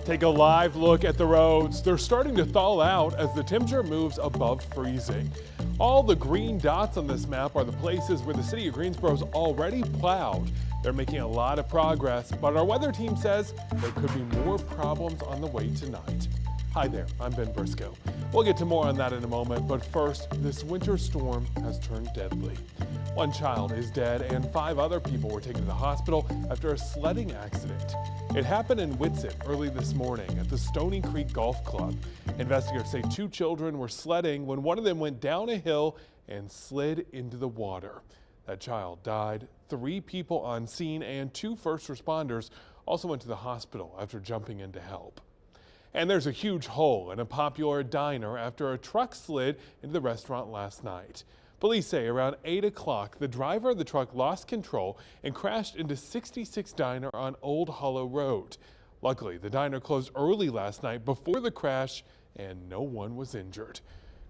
Take a live look at the roads. They're starting to thaw out as the temperature moves above freezing. All the green dots on this map are the places where the city of Greensboro's already plowed. They're making a lot of progress, but our weather team says there could be more problems on the way tonight. Hi there, I'm Ben Briscoe. We'll get to more on that in a moment, but first, this winter storm has turned deadly. One child is dead and 5 other people were taken to the hospital after a sledding accident. It happened in Whitson early this morning at the Stony Creek Golf Club. Investigators say 2 children were sledding when one of them went down a hill and slid into the water. That child died. 3 people on scene and 2 first responders also went to the hospital after jumping in to help. And there's a huge hole in a popular diner after a truck slid into the restaurant last night. Police say around 8 o'clock, the driver of the truck lost control and crashed into 66 Diner on Old Hollow Road. Luckily, the diner closed early last night before the crash and no one was injured.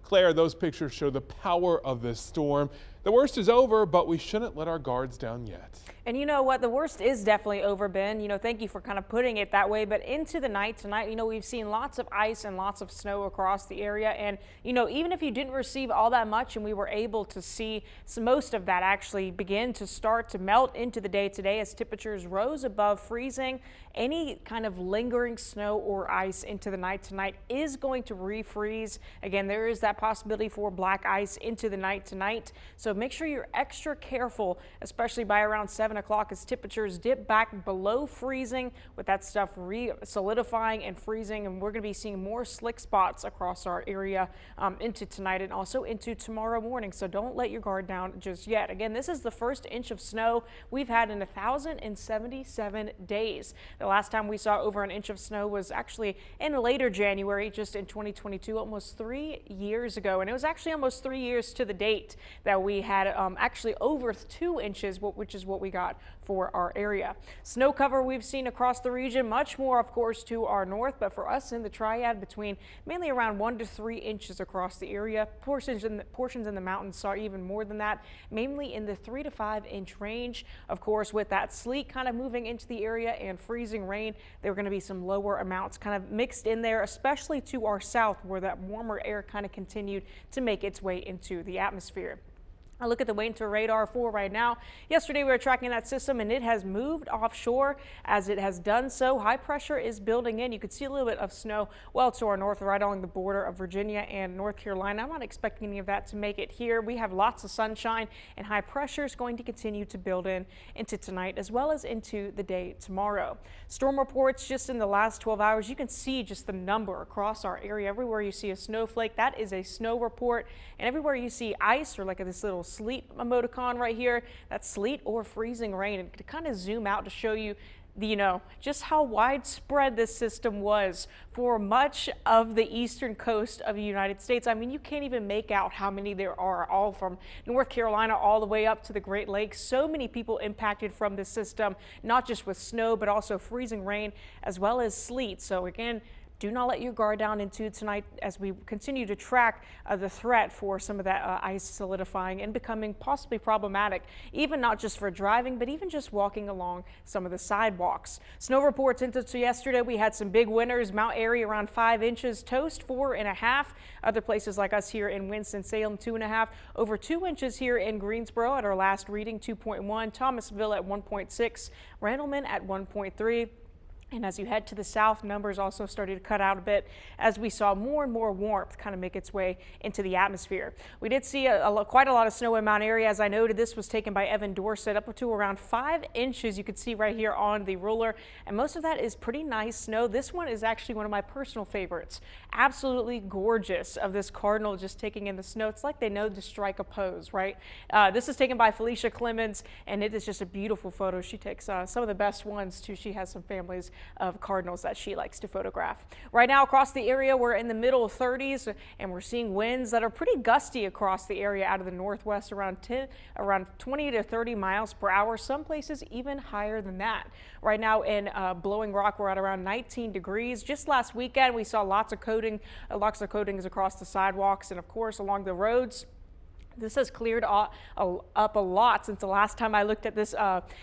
Claire, those pictures show the power of this storm. The worst is over, but we shouldn't let our guards down yet. And you know what? The worst is definitely over, Ben. Thank you for kind of putting it that way. But into the night tonight, we've seen lots of ice and lots of snow across the area. And, even if you didn't receive all that much and we were able to see most of that actually begin to start to melt into the day today as temperatures rose above freezing, any kind of lingering snow or ice into the night tonight is going to refreeze. Again, there is that possibility for black ice into the night tonight. So make sure you're extra careful, especially by around 7 o'clock as temperatures dip back below freezing with that stuff solidifying and freezing. And we're going to be seeing more slick spots across our area into tonight and also into tomorrow morning. So don't let your guard down just yet. Again, this is the first inch of snow we've had in 1,077 days. The last time we saw over an inch of snow was actually in later January, just in 2022, almost 3 years ago. And it was actually almost 3 years to the date that we had actually over 2 inches, which is what we got for our area. Snow cover we've seen across the region, much more of course to our north, but for us in the Triad, between mainly around 1 to 3 inches across the area. Portions in the mountains saw even more than that, mainly in the 3 to 5 inch range. Of course, with that sleet kind of moving into the area and freezing rain, there are going to be some lower amounts kind of mixed in there, especially to our south where that warmer air kind of continued to make its way into the atmosphere. I look at the winter radar for right now. Yesterday we were tracking that system and it has moved offshore. As it has done so, high pressure is building in. You could see a little bit of snow well to our north, right along the border of Virginia and North Carolina. I'm not expecting any of that to make it here. We have lots of sunshine and high pressure is going to continue to build in into tonight as well as into the day tomorrow. Storm reports just in the last 12 hours. You can see just the number across our area. Everywhere you see a snowflake, that is a snow report. And everywhere you see ice or like this little sleet emoticon right here, that's sleet or freezing rain. And to kind of zoom out to show you just how widespread this system was for much of the eastern coast of the United States. I mean, you can't even make out how many there are, all from North Carolina all the way up to the Great Lakes. So many people impacted from this system, not just with snow, but also freezing rain as well as sleet. So again, do not let your guard down into tonight as we continue to track the threat for some of that ice solidifying and becoming possibly problematic, even not just for driving, but even just walking along some of the sidewalks. Snow reports into yesterday. We had some big winners. Mount Airy around 5 inches, Toast 4.5. Other places like us here in Winston-Salem 2.5. Over 2 inches here in Greensboro at our last reading 2.1. Thomasville at 1.6. Randleman at 1.3. And as you head to the south, numbers also started to cut out a bit as we saw more and more warmth kind of make its way into the atmosphere. We did see quite a lot of snow in Mount Airy. As I noted, this was taken by Evan Dorset up to around 5 inches. You can see right here on the ruler, and most of that is pretty nice snow. This one is actually one of my personal favorites. Absolutely gorgeous of this cardinal just taking in the snow. It's like they know to strike a pose, right? This is taken by Felicia Clemens, and it is just a beautiful photo. She takes some of the best ones too. She has some families of cardinals that she likes to photograph. Right now across the area, we're in the middle 30s and we're seeing winds that are pretty gusty across the area out of the northwest, around 20 to 30 miles per hour. Some places even higher than that. Right now in Blowing Rock, we're at around 19 degrees. Just last weekend, we saw lots of coatings across the sidewalks and of course along the roads. This has cleared up a lot since the last time I looked at this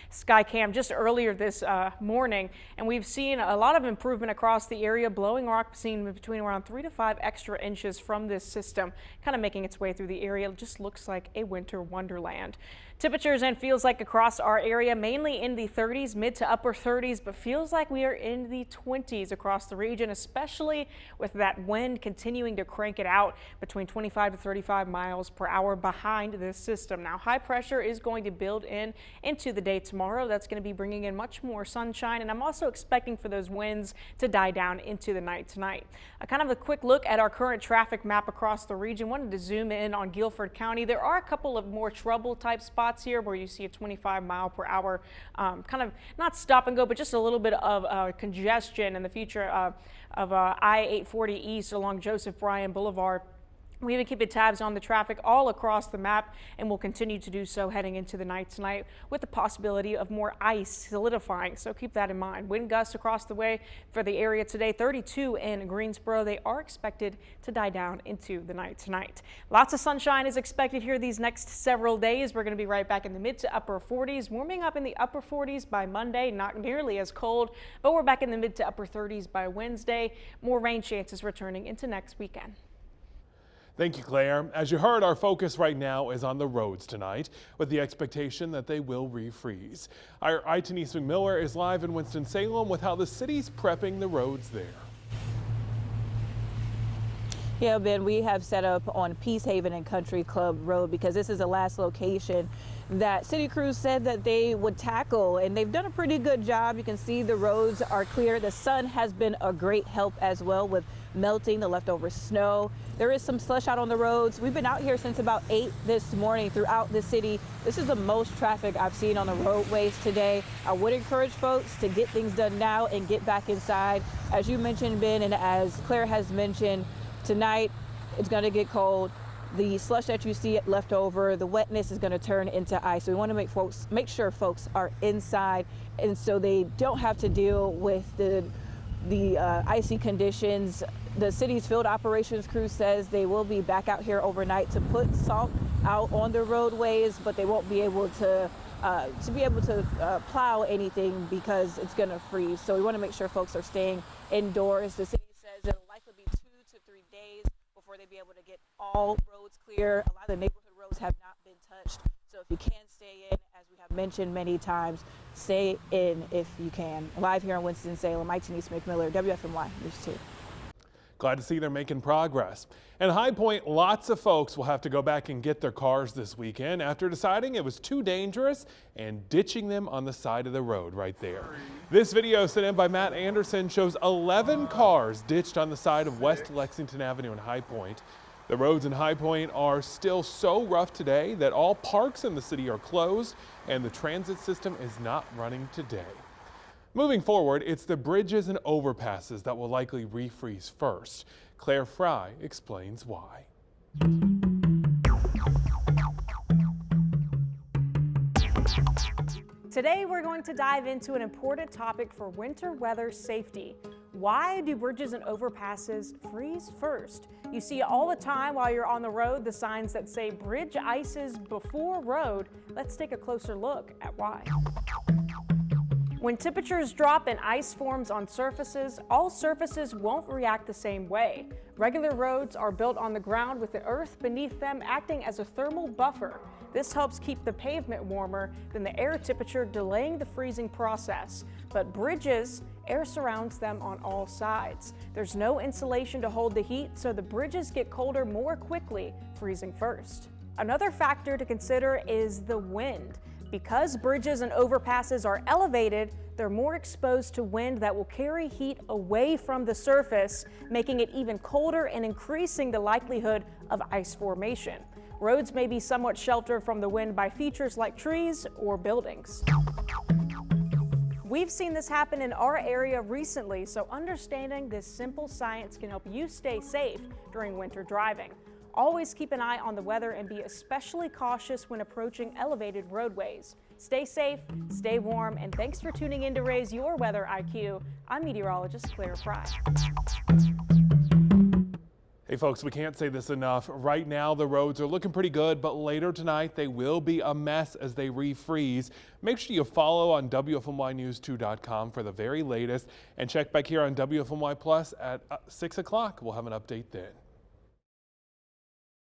sky cam just earlier this morning, and we've seen a lot of improvement across the area. Blowing rock seen between around 3 to 5 extra inches from this system, kind of making its way through the area. It just looks like a winter wonderland. Temperatures and feels like across our area, mainly in the 30s, mid to upper 30s, but feels like we are in the 20s across the region, especially with that wind continuing to crank it out between 25 to 35 miles per hour behind this system. Now, high pressure is going to build into the day tomorrow. That's going to be bringing in much more sunshine, and I'm also expecting for those winds to die down into the night tonight. Kind of a quick look at our current traffic map across the region. Wanted to zoom in on Guilford County. There are a couple of more trouble type spots here where you see a 25 mile per hour kind of not stop and go, but just a little bit of congestion in the future of I-840 East along Joseph Bryan Boulevard. We've been keeping tabs on the traffic all across the map, and we'll continue to do so heading into the night tonight with the possibility of more ice solidifying. So keep that in mind. Wind gusts across the way for the area today, 32 in Greensboro. They are expected to die down into the night tonight. Lots of sunshine is expected here these next several days. We're going to be right back in the mid to upper 40s, warming up in the upper 40s by Monday, not nearly as cold, but we're back in the mid to upper 30s by Wednesday. More rain chances returning into next weekend. Thank you, Claire. As you heard, our focus right now is on the roads tonight, with the expectation that they will refreeze. Our Denise McMiller is live in Winston-Salem with how the city's prepping the roads there. Yeah, Ben, we have set up on Peace Haven and Country Club Road because this is the last location that city crews said that they would tackle, and they've done a pretty good job. You can see the roads are clear. The sun has been a great help as well with melting the leftover snow. There is some slush out on the roads. We've been out here since about 8 this morning throughout the city. This is the most traffic I've seen on the roadways today. I would encourage folks to get things done now and get back inside. As you mentioned, Ben, and as Claire has mentioned, tonight it's going to get cold. The slush that you see left over, the wetness is going to turn into ice. So we want to make sure folks are inside, and so they don't have to deal with the icy conditions. The city's field operations crew says they will be back out here overnight to put salt out on the roadways, but they won't be able to plow anything because it's going to freeze. So we want to make sure folks are staying indoors. The city says it'll likely be 2 to 3 days before they be able to get all roads clear. A lot of the neighborhood roads have not been touched. So if you can stay in, as we have mentioned many times, stay in if you can. Live here in Winston-Salem, I'm Denise McMiller, WFMY News 2. Glad to see they're making progress. In High Point, lots of folks will have to go back and get their cars this weekend after deciding it was too dangerous and ditching them on the side of the road right there. This video sent in by Matt Anderson shows 11 cars ditched on the side of West Lexington Avenue in High Point. The roads in High Point are still so rough today that all parks in the city are closed and the transit system is not running today. Moving forward, it's the bridges and overpasses that will likely refreeze first. Claire Fry explains why. Today we're going to dive into an important topic for winter weather safety. Why do bridges and overpasses freeze first? You see all the time while you're on the road the signs that say bridge ices before road. Let's take a closer look at why. When temperatures drop and ice forms on surfaces, all surfaces won't react the same way. Regular roads are built on the ground with the earth beneath them acting as a thermal buffer. This helps keep the pavement warmer than the air temperature, delaying the freezing process. But bridges, air surrounds them on all sides. There's no insulation to hold the heat, so the bridges get colder more quickly, freezing first. Another factor to consider is the wind. Because bridges and overpasses are elevated, they're more exposed to wind that will carry heat away from the surface, making it even colder and increasing the likelihood of ice formation. Roads may be somewhat sheltered from the wind by features like trees or buildings. We've seen this happen in our area recently, so understanding this simple science can help you stay safe during winter driving. Always keep an eye on the weather and be especially cautious when approaching elevated roadways. Stay safe, stay warm, and thanks for tuning in to Raise Your Weather IQ. I'm meteorologist Claire Fry. Hey folks, we can't say this enough. Right now the roads are looking pretty good, but later tonight they will be a mess as they refreeze. Make sure you follow on WFMYnews2.com for the very latest and check back here on WFMY Plus at 6 o'clock. We'll have an update then.